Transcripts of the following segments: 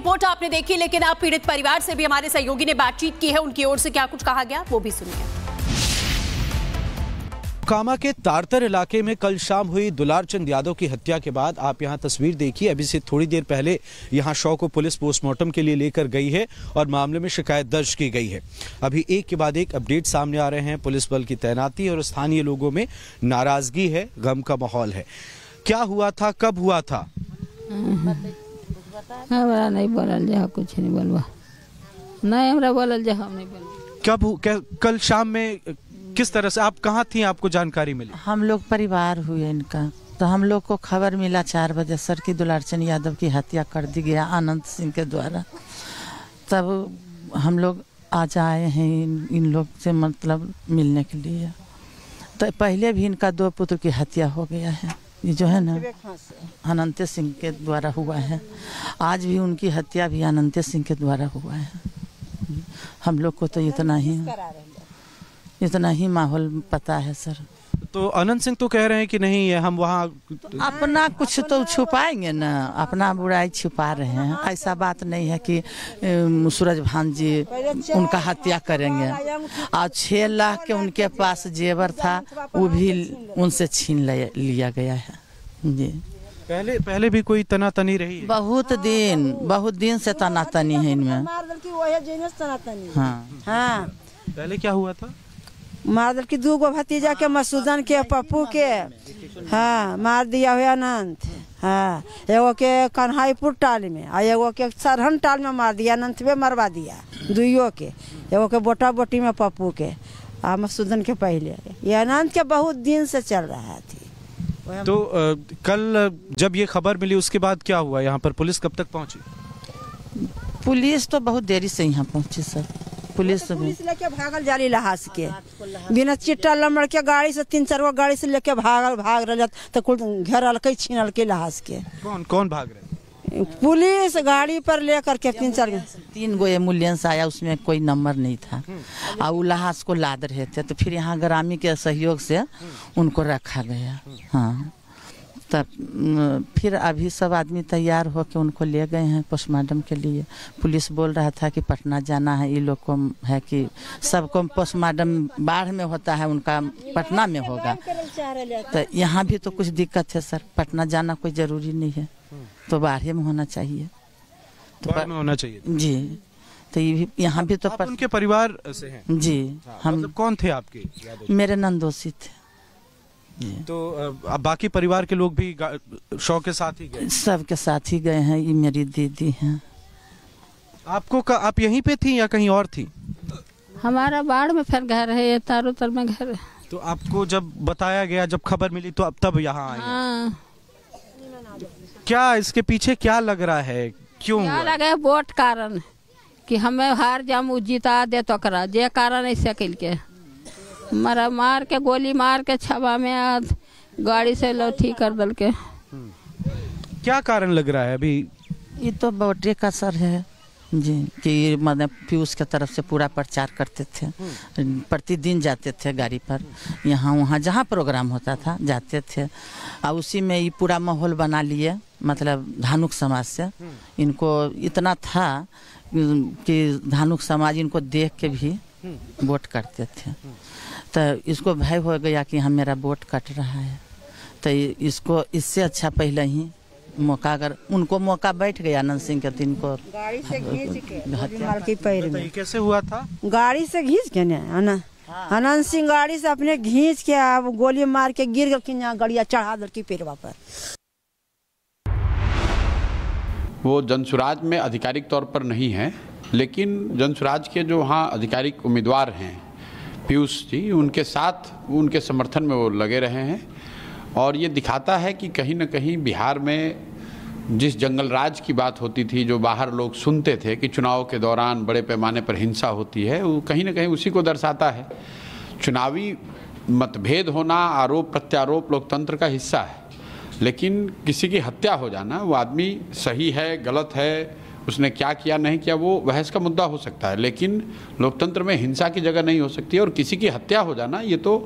Report आपने देखी, लेकिन अब पीड़ित परिवार से भी हमारे सहयोगी ने बातचीत की है। उनकी ओर से क्या कुछ कहा गया वो भी सुनिए। मोकामा के तारतर इलाके में कल शाम हुई दुलार चंद यादव की हत्या के बाद आप यहां तस्वीर देखिए। अभी से थोड़ी देर पहले यहां शव को पुलिस पोस्टमार्टम के लिए लेकर गई है और मामले में शिकायत दर्ज की गई है। अभी एक के बाद एक अपडेट सामने आ रहे हैं। पुलिस बल की तैनाती और स्थानीय लोगों में नाराजगी है, गम का माहौल है। क्या हुआ था, कब हुआ था? हमरा नहीं बोलल जा, कुछ नहीं बोलवा, नहीं हमरा बोलल जा, हम नहीं बोल। कल शाम में किस तरह से आप कहाँ थी, आपको जानकारी मिली? हम लोग परिवार हुए इनका, तो हम लोग को खबर मिला 4 बजे सर की दुलार चंद यादव की हत्या कर दी गया अनंत सिंह के द्वारा। तब हम लोग आज आए हैं इन लोग से मतलब मिलने के लिए। तो पहले भी इनका 2 पुत्र की हत्या हो गया है, ये जो है ना अनंत सिंह के द्वारा हुआ है। आज भी उनकी हत्या भी अनंत सिंह के द्वारा हुआ है। हम लोग को तो इतना ही माहौल पता है सर। तो अनंत सिंह तो कह रहे हैं कि नहीं है, हम वहाँ अपना कुछ तो छुपाएंगे ना, अपना बुराई छुपा रहे हैं। ऐसा बात नहीं है कि सूरज भान जी उनका हत्या करेंगे। और 6 लाख के उनके पास जेवर था, वो भी उनसे छीन लिया गया है जी। पहले भी कोई तनातनी रही है? बहुत दिन से तनातनी है इनमें। हाँ, पहले क्या हुआ था? मार दल की 2 गो भतीजा के, मसूदन के, पप्पू के, हाँ मार दिया हुआ अनंत। हाँ, एगो के कन्हाईपुर टाल में और एगो के सरहन टाल में मार दिया, अनंत में मरवा दिया 2 के। एगो के बोटा बोटी में पप्पू के और मसूदन के पहले। ये अनंत के बहुत दिन से चल रहा थी। तो कल जब ये खबर मिली उसके बाद क्या हुआ? यहाँ पर पुलिस कब तक पहुँची? पुलिस तो बहुत देरी से यहाँ पहुँची सर। पुलिस लेके भागल जाली लहास के, बिना चिट्टा लमड़ के गाड़ी से 3-4 गो गाड़ी से लेके भाग रहा तो कुल घेरल के छीनल के लहास के। कौन भाग रहे? पुलिस गाड़ी पर लेकर के 3 गो एम्बुलेंस आया, उसमें कोई नंबर नहीं था और वो लहास को लाद रहे थे। तो फिर यहाँ ग्रामीण के सहयोग से उनको रखा गया। हाँ, तब फिर अभी सब आदमी तैयार हो के उनको ले गए हैं पोस्टमार्टम के लिए। पुलिस बोल रहा था कि पटना जाना है, ये लोग को है कि सबको पोस्टमार्टम बाढ़ में होता है, उनका पटना में होगा। तो यहाँ भी तो कुछ दिक्कत है सर, पटना जाना कोई जरूरी नहीं है, तो बाढ़ में होना चाहिए। तो बाढ़ में होना चाहिए जी। तो यहाँ भी तो उनके परिवार से हैं? जी। हम मतलब कौन थे आपके? मेरे नंदोसी थे। तो अब बाकी परिवार के लोग भी शव के साथ ही गए? सब के साथ ही गए हैं। ये मेरी दीदी हैं। आप यहीं पे थी या कहीं और थी? हमारा बाढ़ में फिर घर है, ये तारोतर में घर है। तो आपको जब बताया गया, जब खबर मिली तो अब तब यहाँ आए? हाँ। क्या इसके पीछे क्या लग रहा है, क्यों क्या लगा? वोट कारण कि हमें हार जाम जीता दे तो करा, जे कारण ऐसे कल के मार के गोली मार के छबा में गाड़ी से लौठी कर दल के। क्या कारण लग रहा है अभी? ये तो वोटे का सर है जी, कि मतलब पीयूष के तरफ से पूरा प्रचार करते थे। प्रतिदिन जाते थे गाड़ी पर, यहाँ वहाँ जहाँ प्रोग्राम होता था जाते थे। और उसी में ये पूरा माहौल बना लिए, मतलब धानुक समाज से इनको इतना था कि धानुक समाज इनको देख के भी वोट करते थे। तो इसको भय हो गया कि हम मेरा वोट कट रहा है। तो इसको इससे अच्छा पहले ही मौका, अगर उनको मौका बैठ गया अनंत सिंह के, दिन को गाड़ी से खींच के पैर में। कैसे हुआ था? गाड़ी से खींच के ना अनंत सिंह गाड़ी से अपने खींच के अब गोली मार के गिर गया, गड़िया चढ़ा दल की पेड़वा पर। वो जनसुराज में आधिकारिक तौर पर नहीं है, लेकिन जनसुराज के जो वहाँ आधिकारिक उम्मीदवार हैं पीयूष जी, उनके साथ उनके समर्थन में वो लगे रहे हैं। और ये दिखाता है कि कहीं न कहीं बिहार में जिस जंगल राज की बात होती थी, जो बाहर लोग सुनते थे कि चुनाव के दौरान बड़े पैमाने पर हिंसा होती है, वो कहीं न कहीं उसी को दर्शाता है। चुनावी मतभेद होना, आरोप प्रत्यारोप लोकतंत्र का हिस्सा है, लेकिन किसी की हत्या हो जाना, वो आदमी सही है गलत है उसने क्या किया नहीं किया वो बहस का मुद्दा हो सकता है, लेकिन लोकतंत्र में हिंसा की जगह नहीं हो सकती और किसी की हत्या हो जाना ये तो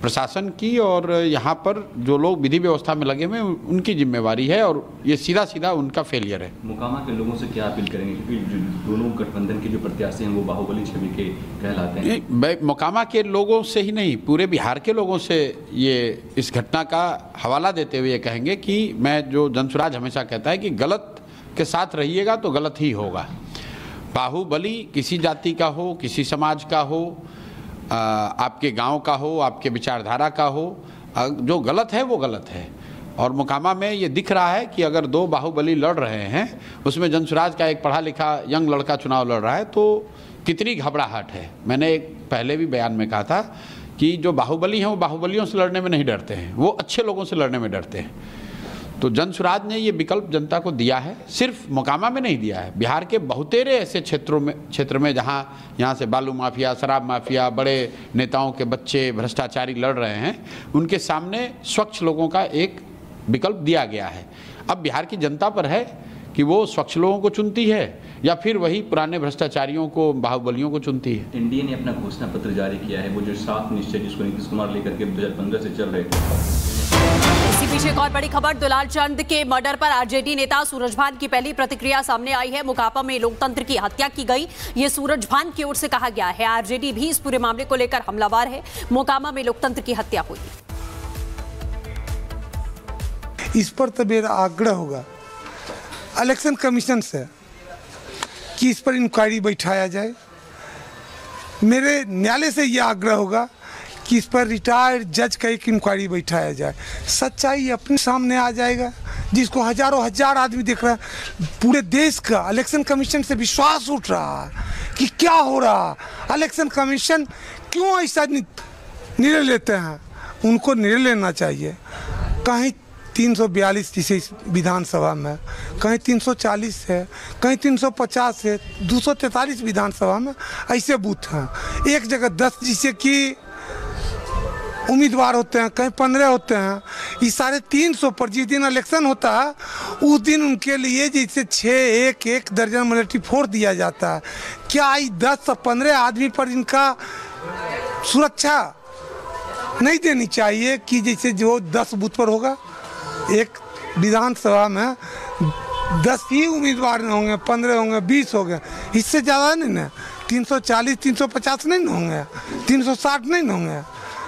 प्रशासन की और यहाँ पर जो लोग विधि व्यवस्था में लगे हुए उनकी जिम्मेवारी है और ये सीधा सीधा उनका फेलियर है। मोकामा के लोगों से क्या अपील करेंगे, क्योंकि दोनों गठबंधन के जो प्रत्याशी हैं वो बाहुबली छवि के कहलाते हैं। मोकामा के लोगों से ही नहीं, पूरे बिहार के लोगों से ये इस घटना का हवाला देते हुए ये कहेंगे कि मैं जो जनसुराज हमेशा कहता है कि गलत के साथ रहिएगा तो गलत ही होगा। बाहुबली किसी जाति का हो, किसी समाज का हो, आपके गांव का हो, आपके विचारधारा का हो, जो गलत है वो गलत है। और मोकामा में ये दिख रहा है कि अगर दो बाहुबली लड़ रहे हैं, उसमें जनसुराज का एक पढ़ा लिखा यंग लड़का चुनाव लड़ रहा है, तो कितनी घबराहट है। मैंने एक पहले भी बयान में कहा था कि जो बाहुबली हैं वो बाहुबलियों से लड़ने में नहीं डरते हैं, वो अच्छे लोगों से लड़ने में डरते हैं। तो जनसुराज ने ये विकल्प जनता को दिया है, सिर्फ मोकामा में नहीं दिया है, बिहार के बहुतेरे ऐसे क्षेत्र में जहाँ यहाँ से बालू माफिया, शराब माफिया, बड़े नेताओं के बच्चे भ्रष्टाचारी लड़ रहे हैं, उनके सामने स्वच्छ लोगों का एक विकल्प दिया गया है। अब बिहार की जनता पर है कि वो स्वच्छ लोगों को चुनती है या फिर वही पुराने भ्रष्टाचारियों को, बाहुबलियों को चुनती है। एनडीए ने अपना घोषणा पत्र जारी किया है, वो जो 7 निश्चय जिसको नीतीश कुमार लेकर के 2015 से चल रहे थे। इसी पीछे एक और बड़ी खबर, दुलालचंद के मर्डर पर आरजेडी नेता सूरजभान की पहली प्रतिक्रिया सामने आई है। मोकामा में लोकतंत्र की हत्या की गई, ये सूरजभान की ओर से कहा गया है। आरजेडी भी इस पूरे मामले को लेकर हमलावर है। मोकामा में लोकतंत्र की हत्या हुई, इस पर तो मेरा आग्रह होगा इलेक्शन कमीशन से कि इस पर इंक्वायरी बैठाया जाए। मेरे न्यायालय से यह आग्रह होगा कि इस पर रिटायर्ड जज का एक इंक्वायरी बैठाया जाए। सच्चाई अपने सामने आ जाएगा, जिसको हजारों हजार आदमी देख रहा है। पूरे देश का इलेक्शन कमीशन से विश्वास उठ रहा है कि क्या हो रहा है, इलेक्शन कमीशन क्यों ऐसा निर्णय लेते हैं। उनको निर्णय लेना चाहिए। कहीं 342 जिसे विधानसभा में, कहीं 340 है, कहीं 350 है, 243 विधानसभा में ऐसे बूथ हैं। एक जगह 10 जिसे कि उम्मीदवार होते हैं, कहीं 15 होते हैं। इस सारे 300 पर जिस दिन इलेक्शन होता है उस दिन उनके लिए जैसे 6 एक दर्जन मिलिट्री फोर्स दिया जाता है। क्या 10 से 15 आदमी पर इनका सुरक्षा नहीं देनी चाहिए कि जैसे जो 10 बूथ पर होगा, एक विधानसभा में 10 ही उम्मीदवार नहीं होंगे, 15 होंगे, 20 होंगे, इससे ज़्यादा नहीं ना। 340 350 नहीं होंगे, 360 नहीं होंगे,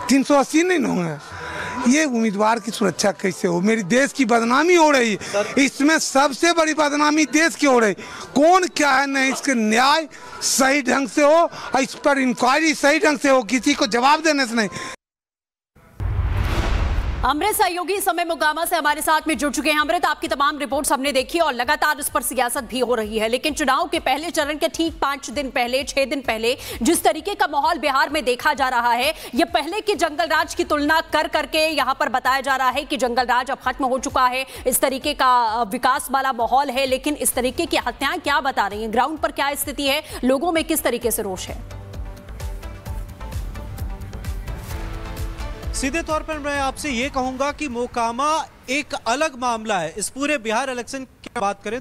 380 नहीं होंगे। ये उम्मीदवार की सुरक्षा कैसे हो? मेरी देश की बदनामी हो रही है। इसमें सबसे बड़ी बदनामी देश की हो रही। कौन क्या है नहीं, इसके न्याय सही ढंग से हो, इस पर इंक्वायरी सही ढंग से हो, किसी को जवाब देने से नहीं। अमृत सहयोगी इस समय मोकामा से हमारे साथ में जुड़ चुके हैं। अमृत, आपकी तमाम रिपोर्ट्स हमने देखी और लगातार इस पर सियासत भी हो रही है, लेकिन चुनाव के पहले चरण के ठीक 5 दिन पहले, 6 दिन पहले जिस तरीके का माहौल बिहार में देखा जा रहा है, ये पहले के जंगल राज की तुलना कर करके यहाँ पर बताया जा रहा है कि जंगल राज अब खत्म हो चुका है, इस तरीके का विकास वाला माहौल है। लेकिन इस तरीके की हत्याएं क्या बता रही हैं? ग्राउंड पर क्या स्थिति है? लोगों में किस तरीके से रोष है? सीधे तौर पर मैं आपसे ये कहूंगा कि मोकामा एक अलग मामला है। इस पूरे बिहार इलेक्शन की बात करें,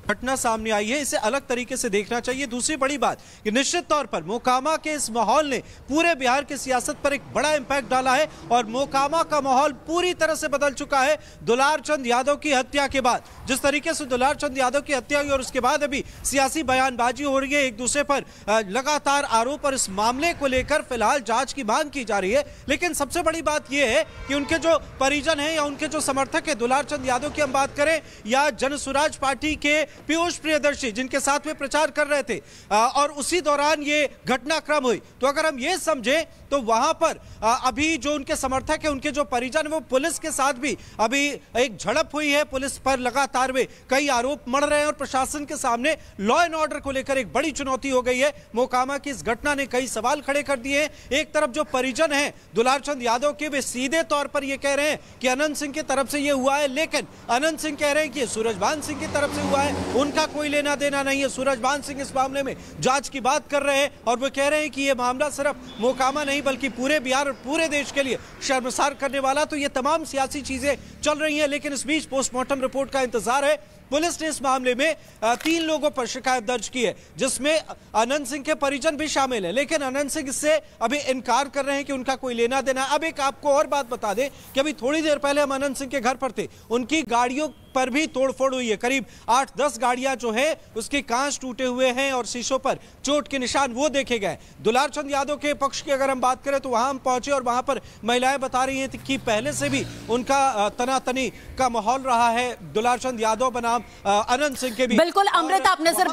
घटना सामने आई है, इसे अलग तरीके से देखना चाहिए। दूसरी बड़ी बात कि निश्चित तौर पर मोकामा के इस माहौल ने पूरे बिहार की सियासत पर एक बड़ा इंपैक्ट डाला है और मोकामा का माहौल पूरी तरह से बदल चुका है दुलारचंद यादव की हत्या के बाद। जिस तरीके से दुलारचंद यादव की हत्या हुई और उसके बाद अभी सियासी बयानबाजी हो रही है, एक दूसरे पर लगातार आरोप और इस मामले को लेकर फिलहाल जांच की मांग की जा रही है। लेकिन सबसे बड़ी बात यह है कि उनके जो परिजन हैं या उनके जो समर्थक है दुलारचंद यादव की हम बात करें या जनसुराज पार्टी के पीयूष प्रियदर्शी जिनके साथ में प्रचार कर रहे थे और उसी दौरान ये घटनाक्रम हुई, तो अगर हम ये समझे तो वहां पर अभी जो उनके समर्थक है, उनके जो परिजन है, वो पुलिस के साथ भी अभी एक झड़प हुई है। पुलिस पर लगातार में कई आरोप मढ़ रहे हैं और प्रशासन के सामने लॉ एंड ऑर्डर को लेकर एक बड़ी चुनौती हो गई है। मोकामा की इस घटना ने कई सवाल खड़े कर दिए हैं। एक तरफ जो परिजन है दुलारचंद यादव के, वे सीधे तौर पर ये कह रहे हैं कि अनंत सिंह की तरफ से ये हुआ है, लेकिन अनंत सिंह कह रहे हैं कि सूरजभान सिंह की तरफ से हुआ है, उनका कोई लेना देना नहीं है। सूरजभान सिंह इस मामले में जांच की बात कर रहे हैं और वो कह रहे हैं कि ये मामला सिर्फ मोकामा नहीं बल्कि पूरे बिहार और पूरे देश के लिए शर्मसार करने वाला। तो ये तमाम सियासी चीजें चल रही हैं, लेकिन इस बीच पोस्टमार्टम रिपोर्ट का इंतजार है। पुलिस ने इस मामले में 3 लोगों पर शिकायत दर्ज की है, जिसमें अनंत सिंह के परिजन भी शामिल है। लेकिन अनंत सिंह इससे अभी इनकार कर रहे हैं कि उनका कोई लेना देना। अब एक आपको और बात बता दें कि अभी थोड़ी देर पहले हम अनंत सिंह के घर पर थे, उनकी गाड़ियों पर भी तोड़फोड़ हुई है। करीब 8-10 गाड़ियां जो है उसके कांच टूटे हुए हैं और शीशों पर चोट के निशान वो देखे गए। दुलार चंद यादव के पक्ष की अगर हम बात करें तो वहां हम पहुंचे और वहां पर महिलाएं बता रही हैं कि पहले से भी उनका तनातनी का माहौल रहा है दुलार चंद यादव बनाम अनंत सिंह के भी। बिल्कुल अमृत, आप नजर